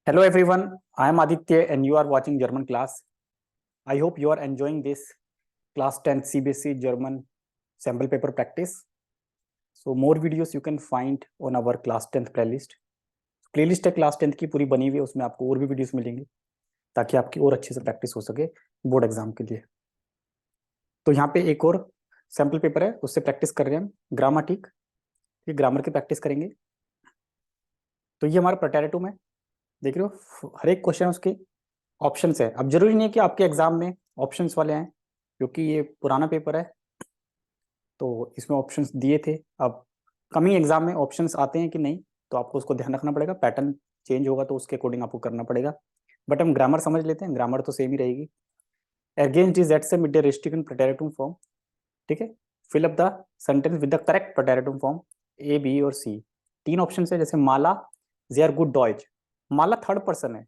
Hello everyone, I am Aditya and you are watching German class. I hope you are enjoying this class 10th CBSE German sample paper practice. So more videos you can find on our class 10th playlist. Playlist है class 10th की पूरी बनी हुई है, उसमें आपको और भी वीडियोस मिलेंगी ताकि आपकी और अच्छे से प्रैक्टिस हो सके बोर्ड एग्जाम के लिए। तो यहाँ पे एक और सैम्पल पेपर है, उससे प्रैक्टिस कर रहे हैं हम ग्रामेटिक, ये ग्रामर की प्रैक्टिस करेंगे। तो ये हमारा प्रोटेरेटुम है, देख रहे हो हर एक क्वेश्चन उसके ऑप्शंस है। अब जरूरी नहीं है कि आपके एग्जाम में ऑप्शंस वाले हैं, क्योंकि ये पुराना पेपर है तो इसमें ऑप्शंस दिए थे। अब कमिंग एग्जाम में ऑप्शंस आते हैं कि नहीं, तो आपको उसको ध्यान रखना पड़ेगा, पैटर्न चेंज होगा तो उसके अकॉर्डिंग आपको करना पड़ेगा। बट हम ग्रामर समझ लेते हैं, ग्रामर तो सेम ही रहेगी। अगेंस्ट इज एट से मिड रेस्ट्रिक्शन प्रोटेरेटुम फॉर्म, ठीक है। Fill up the sentence with the correct प्रोटेरेटुम फॉर्म, ए बी और सी। तीन ऑप्शन है, जैसे माला जे आर गुड डॉइज, माला थर्ड पर्सन है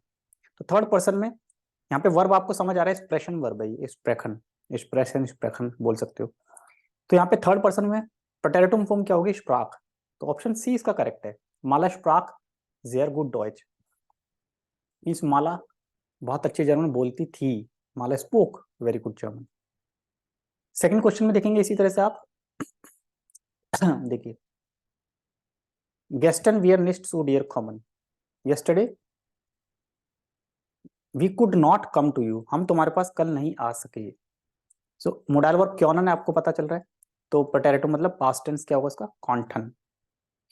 तो थर्ड पर्सन में यहाँ पे वर्ब आपको समझ आ रहा है, एक्सप्रेशन वर्ब है, एक्सप्रेशन एक्सप्रेशन एक्सप्रेशन बोल सकते हो। तो यहाँ पे थर्ड पर्सन में प्रोटेरेटुम फॉर्म क्या होगी, स्प्राक। तो ऑप्शन सी इसका करेक्ट है, माला स्प्राक जेयर गुड डॉइच। इस माला बहुत अच्छे जर्मन बोलती थी, माला spoke very good German. Second question में देखेंगे इसी तरह से आप देखिए, गेस्टन वियर निस्ट सो डियर कॉमन, yesterday we could not come to you, हम तुम्हारे पास कल नहीं आ सके। सो मोडाइल वर्ब क्यों ना आपको पता चल रहा है, तो प्रोटेरेटुम मतलब पास्ट टेंस क्या होगा उसका, कॉन्टन,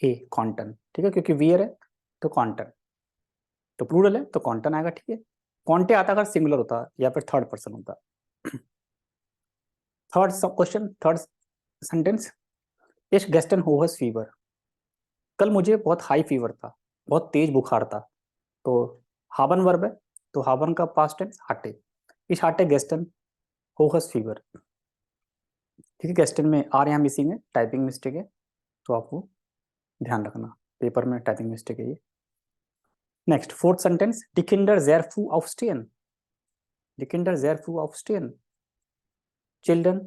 ए कॉन्टन, ठीक है, क्योंकि वियर है तो कॉन्टन, तो प्लूरल है तो कॉन्टन आएगा, ठीक है। कॉन्टे आता अगर सिंगुलर होता या फिर थर्ड पर्सन होता। थर्ड क्वेश्चन, थर्ड सेंटेंस, इस गेस्टन होहस फीवर, कल मुझे बहुत हाई फीवर था, बहुत तेज बुखार था। तो हाबन वर्ब है तो हाबन का पास्ट टेंस हाटे, इस हाटे गेस्टन होहस फीवर, ठीक है। गेस्टन में आर यहाँ मिसिंग है, टाइपिंग मिस्टेक है, तो आपको ध्यान रखना, पेपर में टाइपिंग मिस्टेक है ये। Next fourth sentence, die Kinder sehr früh aufstehen, die Kinder sehr früh aufstehen, children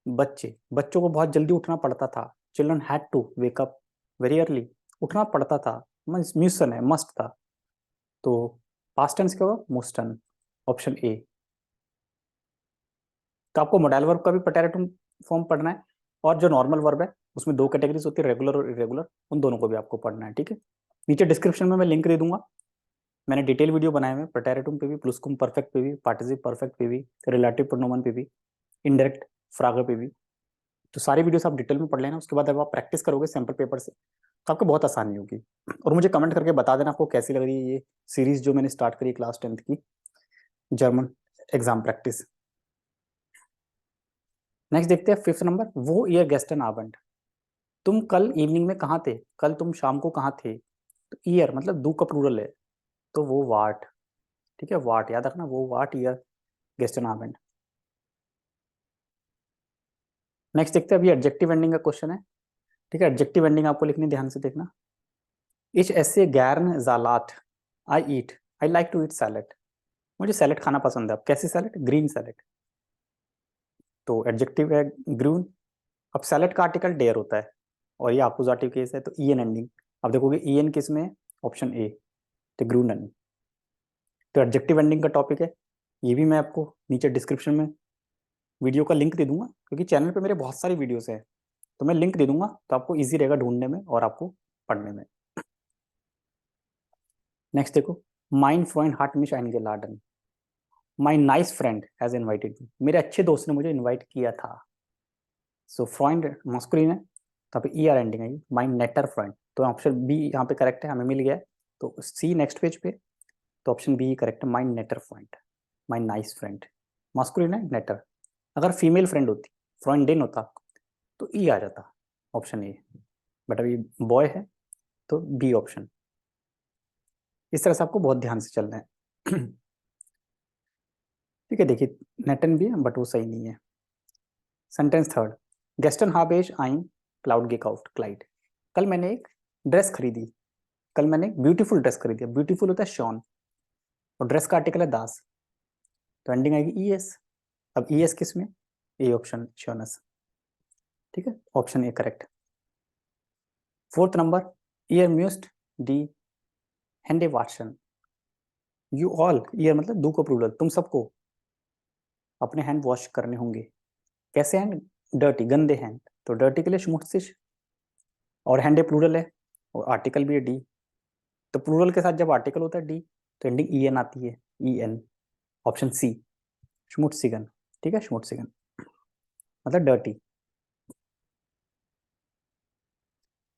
बच्चों को बहुत जल्दी उठना पड़ता था, children had to wake up very early, उठना पड़ता था, म्यूसन है मस्ट था, तो पास्ट टेंस क्या होगा, मुस्टन, ऑप्शन ए। तो आपको मोडाइल वर्ब का भी प्रोटेरेटुम फॉर्म पढ़ना है, और जो नॉर्मल वर्ब है उसमें दो कैटेगरीज होती है, रेगुलर और इरेगुलर, उन दोनों को भी आपको पढ़ना है, ठीक है। नीचे डिस्क्रिप्शन में मैं लिंक दे दूंगा, मैंने डिटेल वीडियो बनाए हुए प्रोटेरेटुम पे भी, प्लुसकुम परफेक्ट पे भी, पार्टिसिप परफेक्ट पे भी, रिलेटिव प्रोनोमन पे भी, इनडायरेक्ट फ्रागर पे भी। तो सारी वीडियोस आप डिटेल में पढ़ लेना, उसके बाद जब आप प्रैक्टिस करोगे सैम्पल पेपर से तो आपको बहुत आसानी होगी। और मुझे कमेंट करके बता देना आपको कैसी लग रही है ये सीरीज जो मैंने स्टार्ट करी क्लास 10th की जर्मन एग्जाम प्रैक्टिस। नेक्स्ट देखते हैं फिफ्थ नंबर, वो ईयर गेस्टन आबंड, तुम कल इवनिंग में कहाँ थे, कल तुम शाम को कहाँ थे। तो ईयर मतलब दू का प्लूरल है, तो वो वाट, ठीक है, वाट याद रखना, वो वाट ईयर गेस्टन आबंड। नेक्स्ट देखते हैं, अभी एडजेक्टिव एंडिंग का क्वेश्चन है, ठीक है। एडजेक्टिव एंडिंग आपको लिखनी, ध्यान से देखना। इच ऐसे गैरन जालात, I like to eat salad, मुझे सैलेड खाना पसंद है। अब कैसी सैलेड, ग्रीन सैलेड, तो एडजेक्टिव है ग्रीन। अब सैलेड का आर्टिकल डेयर होता है और ये अपोजिटिव केस है, तो ई एन एंडिंग। अब देखोगे ई एन किस में, ऑप्शन ए, तो ग्रूनन। तो एडजेक्टिव एंडिंग का टॉपिक है, ये भी मैं आपको नीचे डिस्क्रिप्शन में वीडियो का लिंक दे दूंगा, क्योंकि चैनल पे मेरे बहुत सारी वीडियोस हैं, तो मैं लिंक दे दूंगा, तो आपको इजी रहेगा ढूंढने में और आपको पढ़ने में। नेक्स्ट देखो, माइन फ्रेंड हार्ट मिश आइनगेलाडन, my nice friend has invited me, मेरे अच्छे दोस्त ने मुझे इनवाइट किया था। सो फ्रेंड मस्कुलिन है, तो पे ई आर एंडिंग है, माई नेटर फ्रेंड, तो ऑप्शन बी यहाँ पे करेक्ट है, हमें मिल गया है। तो सी नेक्स्ट पेज पे, तो ऑप्शन बी करेक्ट है, माई नेटर फ्रेंड, माई नाइस फ्रेंड, मस्कुलिन है नेटर। अगर फीमेल फ्रेंड होती, फ्रेंडिन होता, तो ई आ जाता, ऑप्शन ए, बट अभी बॉय है तो बी ऑप्शन। इस तरह से आपको बहुत ध्यान से चलना है ठीक है। देखिए नेटन भी है बट वो सही नहीं है। सेंटेंस थर्ड, गेस्टन हाबेश आइन क्लाउड गेकआउट क्लाइड, कल मैंने एक ड्रेस खरीदी, कल मैंने एक ब्यूटीफुल ड्रेस खरीदी। ब्यूटीफुल होता है शॉन, और ड्रेस का आर्टिकल है दास, तो एंडिंग आएगी ई एस। अब ई एस किस में, ए ऑप्शन शॉनस, ठीक है, option A correct. Fourth number, ईयर म्यूस्ट डी हैंडे वाशन, यू ऑल, ये मतलब दू को प्लूरल, तुम सबको अपने हैंड वॉश करने होंगे। कैसे हैंड? डर्टी, गंदे हैंड, तो डर्टी के लिए schmutzig, और हैंडे प्लूरल है और आर्टिकल भी है डी, तो प्लूरल के साथ जब आर्टिकल होता है डी तो एंडिंग ई एन आती है, E N, option C schmutzigen, ठीक है, schmutzigen मतलब डर्टी।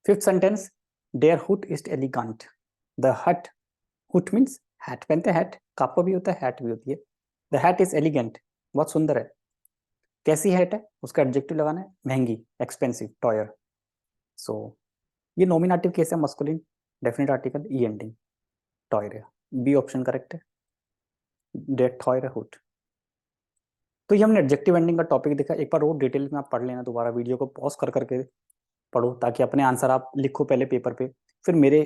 फिफ्थ सेंटेंस, देयर हुट इज एलिगेंट, द हट, हुट मीन्स हैट पहनते हैं, हैट कापा भी होता है, हैट भी होती है, द हैट इज एलिगेंट, बहुत सुंदर है। कैसी हैट है, उसका एडजेक्टिव लगाना है, महंगी, एक्सपेंसिव, टॉयर। सो ये नॉमिनेटिव केस है, masculine, definite article E ending, टॉयर है, बी ऑप्शन करेक्ट है, डेट टॉयर हुट। तो ये हमने एडजेक्टिव एंडिंग का टॉपिक देखा, एक बार और डिटेल में आप पढ़ लेना, दोबारा वीडियो को पॉज कर करके पढ़ो, ताकि अपने आंसर आप लिखो पहले पेपर पे, फिर मेरे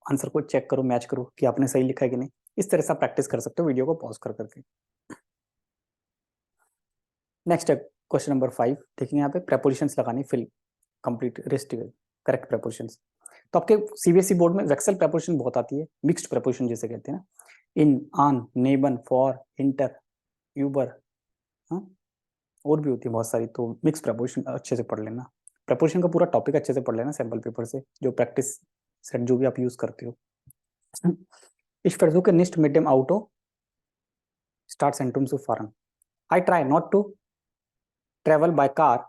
आंसर को चेक करो, मैच करो कि आपने सही लिखा है कि नहीं। इस तरह से आप प्रैक्टिस कर सकते हो वीडियो को पॉज कर करके। नेक्स्ट है क्वेश्चन नंबर 5, देखेंगे यहाँ पे प्रेपोजिशंस लगानी, फिल कंप्लीट रेस्टिवल करेक्ट प्रेपोजिशंस। तो आपके सीबीएसई बोर्ड में वेक्सल प्रेपोजिशन बहुत आती है, मिक्स्ड प्रेपोजिशन जिसे कहते हैं ना, इन, आन, नेबन, फॉर, इंटर, यूबर, हाँ और भी होती है बहुत सारी, तो मिक्स प्रेपोजिशन अच्छे से पढ़ लेना, प्रेपोजिशन का पूरा टॉपिक अच्छे से पढ़ लेना सैम्पल पेपर से, जो प्रैक्टिस सेट जो भी आप यूज करते हो। Ich versuche nicht mit dem Auto Start Zentrum zu fahren. I try not to travel by car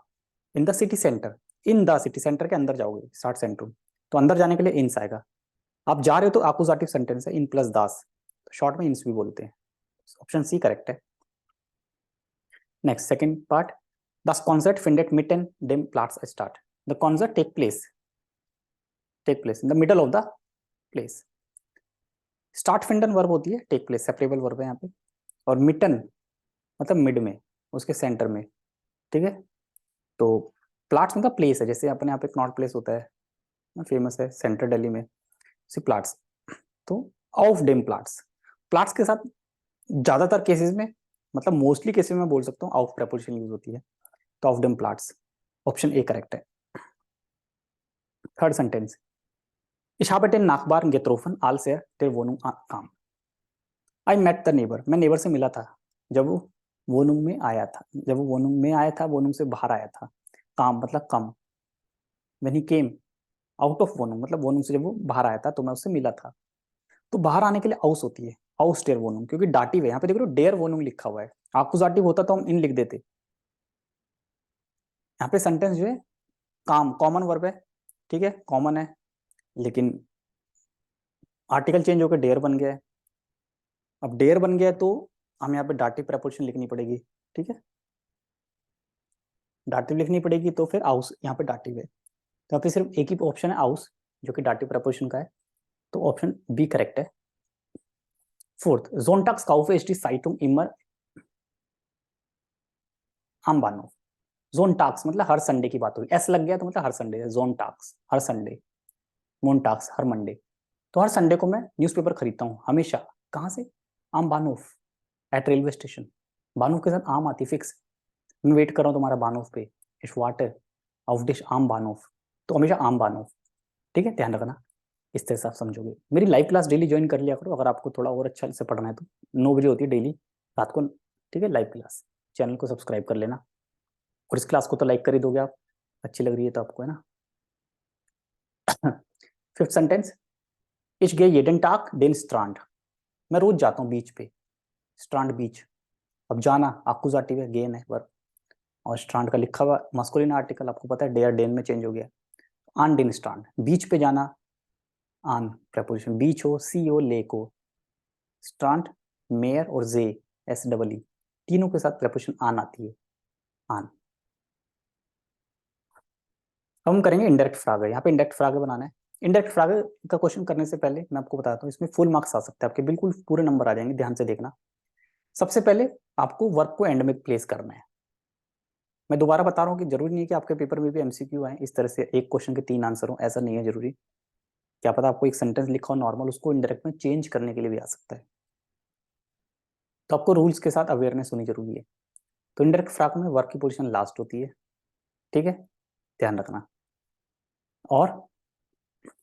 in the city center. In the city center के अंदर जाओगे, स्टार्ट सेंट्रूम, तो अंदर जाने के लिए इंस आएगा, आप जा रहे हो तो आकुजाटिव सेंटेंस है, इन प्लस दास, तो शॉर्ट में इंस भी बोलते हैं, ऑप्शन सी करेक्ट है। नेक्स्ट सेकंड पार्ट, द कॉन्सर्ट फिंडेड मिट एंड डेम प्लाट्स स्टार्ट, the concert take place in the middle of the place, स्टार्ट फिंडन वर्ब होती है, टेक प्लेस सेपरेबल वर्ब है यहाँ पे, और मिटन मतलब मिड में, उसके सेंटर में, ठीक है। तो प्लाट्स मतलब प्लेस है, जैसे अपने यहाँ पे नॉट प्लेस होता है, फेमस है सेंट्रल दिल्ली में, सी प्लाट्स, तो ऑफ डेम प्लाट्स, प्लाट्स के साथ ज्यादातर केसेस में, मतलब मोस्टली केसेस में बोल सकता हूँ ऑफ प्रेपोजिशन यूज होती है, तो ऑफ डेम प्लाट्स, ऑप्शन ए करेक्ट है। Third sentence, Ich habe den Nachbarn getroffen, als er der Wohnung kam. I met the neighbor, मैं नेबर से मिला था जब वो वोनुंग में आया था, जब वो वोनुंग में आया था, वोनुंग से बाहर आया था, काम मतलब come, when he came out of वोनुंग मतलब वोनुंग से जब वो बाहर आया था तो मैं उससे मिला था, तो बाहर आने के लिए आउस होती है, आउस डेयर वोनुंग, क्योंकि डाटिव है, यहाँ पे देख रहे हो डेयर वोनुंग लिखा हुआ है, आकुजाटिव होता तो हम इन लिख देते, यहाँ पे सेंटेंस जो है काम कॉमन वर्ब है, ठीक है, कॉमन है, लेकिन आर्टिकल चेंज होकर डेयर बन गया है, अब डेयर बन गया है तो हम यहाँ पे डाटिव प्रेपोजिशन लिखनी पड़ेगी, ठीक है, डाटिव लिखनी पड़ेगी, तो फिर आउस यहाँ पे डाटिव है, तो यहाँ पे सिर्फ एक ही ऑप्शन है आउस, जो कि डाटिव प्रेपोजिशन का है, तो ऑप्शन बी करेक्ट है। फोर्थ, जोनटाक्स काउफे ist die Zeitung immer am Bahnhof, जोनटाक्स मतलब हर संडे की बात होगी, एस लग गया तो मतलब हर संडे है, जोनटाक्स हर संडे, मोनटाक्स हर मंडे, तो हर संडे को मैं न्यूज़पेपर खरीदता हूँ हमेशा, कहाँ से, आम बानोफ, एट रेलवे स्टेशन, बानोफ के साथ आम आती फिक्स, मैं वेट कर रहा हूँ तुम्हारा बानोफ पे, इस वाटर ऑफ डिश आम बानोफ, तो हमेशा आम बानोफ, ठीक है, ध्यान रखना, इस तरह से आप समझोगे। मेरी लाइव क्लास डेली ज्वाइन कर लिया करो, अगर आपको थोड़ा और अच्छा से पढ़ना है तो, 9 बजे होती है डेली रात को, ठीक है, लाइव क्लास, चैनल को सब्सक्राइब कर लेना, और इस क्लास को तो लाइक कर ही दोगे आप, अच्छी लग रही है तो आपको, है ना। Fifth sentence, Ich gehe jeden Tag den Strand, मैं रोज जाता हूँ बीच पे, स्ट्रांड बीच, अब जाना आकुजाटिव है, गेन है वर्ब, और स्ट्रांड का लिखा हुआ मस्कुलिन आर्टिकल आपको पता है, डेयर डेन में चेंज हो गया, आन डेन स्ट्रांड, बीच पे जाना, आन प्रेपोजिशन, बीच हो, सी हो, लेक हो, स्ट्रांड, मेयर और जे, एस डबल ई, तीनों के साथ प्रेपोजिशन आन आती है, आन। हम करेंगे इंडायरेक्ट फ्रागे, यहाँ पे इंडायरेक्ट फ्रागे बनाना है, इंडायरेक्ट फ्रागे का क्वेश्चन करने से पहले मैं आपको बताता हूँ, इसमें फुल मार्क्स आ सकते हैं आपके, बिल्कुल पूरे नंबर आ जाएंगे, ध्यान से देखना। सबसे पहले आपको वर्ब को एंड में प्लेस करना है, मैं दोबारा बता रहा हूँ कि जरूरी नहीं कि आपके पेपर में भी एमसीक्यू आए इस तरह से, एक क्वेश्चन के 3 आंसर हो, ऐसा नहीं है जरूरी, क्या पता आपको एक सेंटेंस लिखा हो नॉर्मल, उसको इंडायरेक्ट में चेंज करने के लिए भी आ सकता है, तो आपको रूल्स के साथ अवेयरनेस होनी जरूरी है। तो इंडायरेक्ट फ्राग में वर्ब की पोजीशन लास्ट होती है, ठीक है, ध्यान रखना। और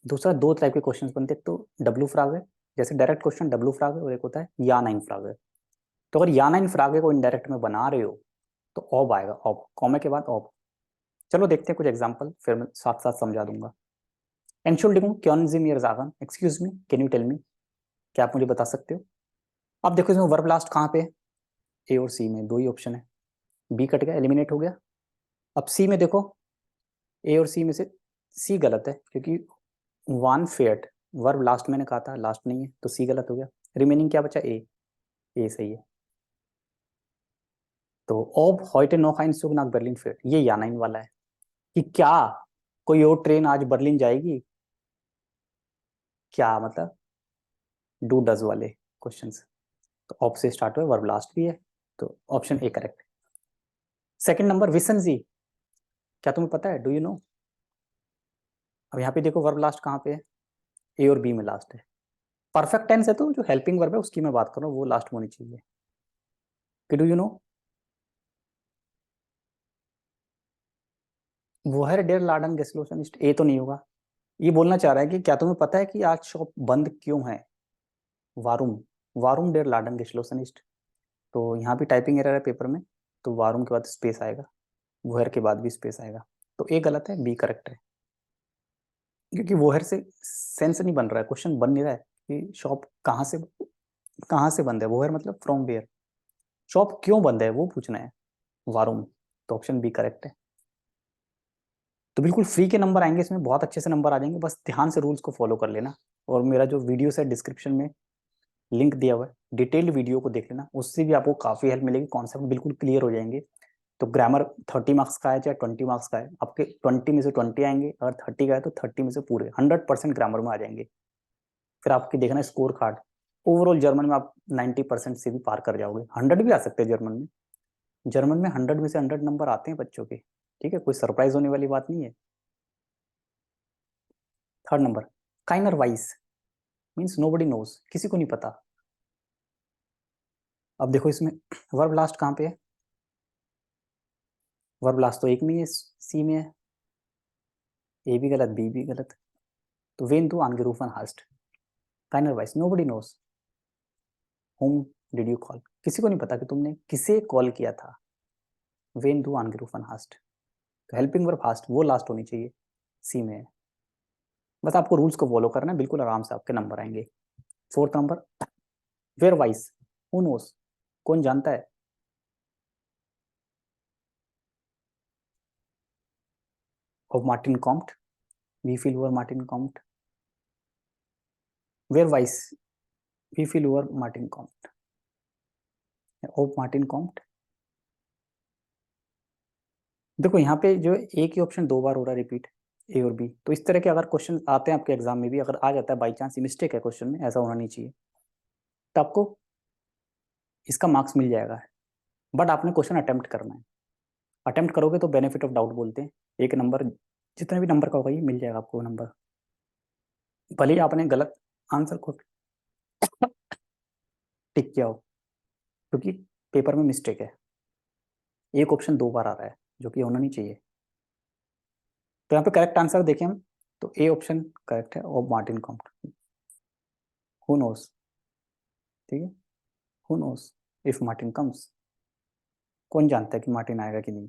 दूसरा 2 टाइप के क्वेश्चन बनते हैं, तो डब्ल्यू फ्राग है जैसे डायरेक्ट क्वेश्चन डब्लू फ्रागे और एक होता है या नाइन फ्रागे। तो अगर या नाइन फ्रागे को इनडायरेक्ट में बना रहे हो तो ऑब आएगा, ऑब, कॉमे के बाद ऑब। चलो देखते हैं कुछ एग्जांपल, फिर मैं साथ साथ समझा दूंगा। एंशुल्डिगुंग क्यों जी मियर जागन, excuse me, can you tell me, क्या आप मुझे बता सकते हो? अब देखो इसमें वर्ब लास्ट कहाँ पे है? ए और सी में, दो ही ऑप्शन है। बी कट गया, एलिमिनेट हो गया। अब सी में देखो, ए और सी में से सी गलत है क्योंकि वन फेट वर्ब लास्ट मैंने कहा था, लास्ट नहीं है, तो सी गलत हो गया। रिमेनिंग क्या बचा? ए सही है। तो ऑब हॉइटे नोक ein Zug nach Berlin fährt, ये या नाइन वाला है कि क्या कोई और ट्रेन आज बर्लिन जाएगी, क्या मतलब डू डज वाले क्वेश्चंस। तो ऑब से स्टार्ट हुए, वर्ब लास्ट भी है, तो option A correct. Second number विसन जी, क्या तुम्हें पता है, डू यू नो? अब यहाँ पे देखो वर्ब लास्ट कहाँ पे है? ए और बी में लास्ट है। परफेक्ट टेंस है तो जो हेल्पिंग वर्ब है उसकी मैं बात कर रहा हूँ, वो लास्ट में होनी चाहिए। कि डू यू नो? वो है डेर लाडन गेस्लोशनिस्ट, ए तो नहीं होगा। ये बोलना चाह रहा है कि क्या तुम्हें पता है कि आज शॉप बंद क्यों है? वारूम, वारूम डेर लाडन गेस्लोशनिस्ट। तो यहाँ भी टाइपिंग एरर है पेपर में, तो वारूम के बाद स्पेस आएगा, वोहर के बाद भी स्पेस आएगा। तो ए गलत है, बी करेक्ट है। क्योंकि वोहर से सेंस नहीं बन रहा है, क्वेश्चन बन नहीं रहा है कि शॉप कहाँ से बंद है। वोहर मतलब फ्रॉम वेयर, शॉप क्यों बंद है वो पूछना है, वारूम। तो ऑप्शन बी करेक्ट है। तो बिल्कुल फ्री के नंबर आएंगे इसमें, बहुत अच्छे से नंबर आ जाएंगे, बस ध्यान से रूल्स को फॉलो कर लेना। और मेरा जो वीडियो है डिस्क्रिप्शन में लिंक दिया हुआ है, डिटेल्ड वीडियो को देख लेना, उससे भी आपको काफ़ी हेल्प मिलेगी, कॉन्सेप्ट बिल्कुल क्लियर हो जाएंगे। तो ग्रामर 30 मार्क्स का है चाहे 20 मार्क्स का है, आपके 20 में से 20 आएंगे, अगर 30 का है तो 30 में से पूरे 100% ग्रामर में आ जाएंगे। फिर आपकी देखना स्कोर कार्ड, ओवरऑल जर्मन में आप 90% से भी पार कर जाओगे, 100 भी आ सकते हैं जर्मन में। जर्मन में 100 में से 100 नंबर आते हैं बच्चों के, ठीक है, कोई सरप्राइज होने वाली बात नहीं है। थर्ड नंबर, काइनर वाइस मीन्स नोबडी नोज, किसी को नहीं पता। अब देखो इसमें वर्ब लास्ट कहाँ पे है? वर्ब लास्ट तो एक में ही है, सी में है। ए भी गलत, बी भी गलत। तो वेन टू आनगेरूफन हास्ट, काइनर वाइस, nobody knows whom did you call, किसी को नहीं पता कि तुमने किसे कॉल किया था। वेन टू आनगेरूफन हास्ट, तो हेल्पिंग वर्ब हास्ट वो लास्ट होनी चाहिए, सी में है। बस आपको रूल्स को फॉलो करना है, बिल्कुल आराम से आपके नंबर आएंगे। Fourth number, where wise, who knows, कौन जानता है? Of Martin Comte, we feel over Martin Comte, where wise, we feel over Martin Comte, of Martin Comte. देखो यहाँ पे जो एक ही ऑप्शन दो बार हो रहा है रिपीट, ए और बी, तो इस तरह के अगर क्वेश्चन आते हैं आपके एग्जाम में भी, अगर आ जाता है बाई चांस, मिस्टेक है क्वेश्चन में, ऐसा होना नहीं चाहिए, तो आपको इसका मार्क्स मिल जाएगा। बट आपने क्वेश्चन अटेम्प्ट करना है, अटेम्प्ट करोगे तो बेनिफिट ऑफ डाउट बोलते हैं, एक नंबर जितने भी नंबर का होगा ये मिल जाएगा आपको नंबर, भले ही आपने गलत आंसर को टिक किया हो, क्योंकि पेपर में मिस्टेक है, एक ऑप्शन दो बार आ रहा है जो कि होना नहीं चाहिए। तो यहाँ पे करेक्ट आंसर देखें हम, तो ए ऑप्शन करेक्ट है, of Martin Comte. Who knows, ठीक है, who knows if Martin comes, कौन जानता है कि मार्टिन आएगा कि नहीं।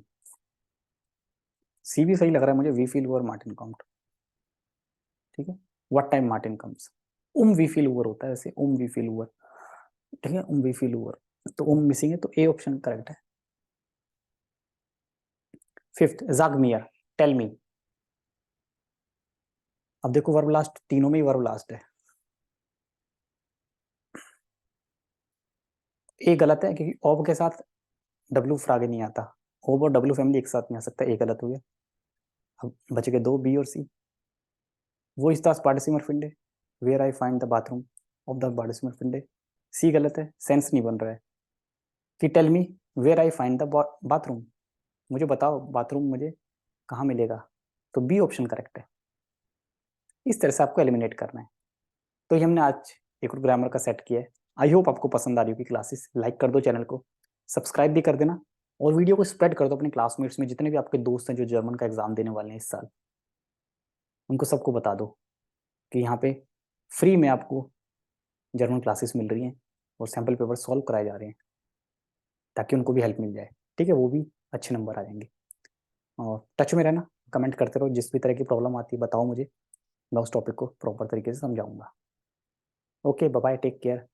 सी भी सही लग रहा है मुझे, वी फील ओवर मार्टिन कम्स, ठीक है, व्हाट टाइम मार्टिन कम्स, वी फील ओवर होता है वैसे, वी फील ओवर, ठीक है, वी फील ओवर, तो मिसिंग है, तो ए ऑप्शन करेक्ट है। फिफ्थ, जागमियर, टेल मी। अब देखो वर्ब लास्ट, तीनों में ही वर्ब लास्ट है। ए गलत है क्योंकि ऑब के साथ डब्ल्यू फ्रागे नहीं आता, ऑब और डब्ल्यू फैमिली एक साथ नहीं आ सकता, ए गलत हो गया। अब बच गए दो, बी और सी। वो इस दास पार्टिसिमर फिंडे, where I find the bathroom ऑफ द पार्टिसिमर फिंडे, सी गलत है, सेंस नहीं बन रहा है कि tell me where I find the bathroom, मुझे बताओ बाथरूम मुझे कहाँ मिलेगा, तो बी ऑप्शन करेक्ट है। इस तरह से आपको एलिमिनेट करना है। तो ये हमने आज एक और ग्रामर का सेट किया है। आई होप आपको पसंद आ रही होगी क्लासेस, लाइक कर दो चैनल को, सब्सक्राइब भी कर देना, और वीडियो को स्प्रेड कर दो अपने क्लासमेट्स में, जितने भी आपके दोस्त हैं जो जर्मन का एग्जाम देने वाले हैं इस साल, उनको सबको बता दो कि यहाँ पे फ्री में आपको जर्मन क्लासेस मिल रही हैं और सैम्पल पेपर सॉल्व कराए जा रहे हैं ताकि उनको भी हेल्प मिल जाए। ठीक है, वो भी अच्छे नंबर आ जाएंगे। और टच में रहना, कमेंट करते रहो, जिस भी तरह की प्रॉब्लम आती है बताओ मुझे, मैं उस टॉपिक को प्रॉपर तरीके से समझाऊंगा। Okay, bye bye, take care,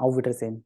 auf Wiedersehen।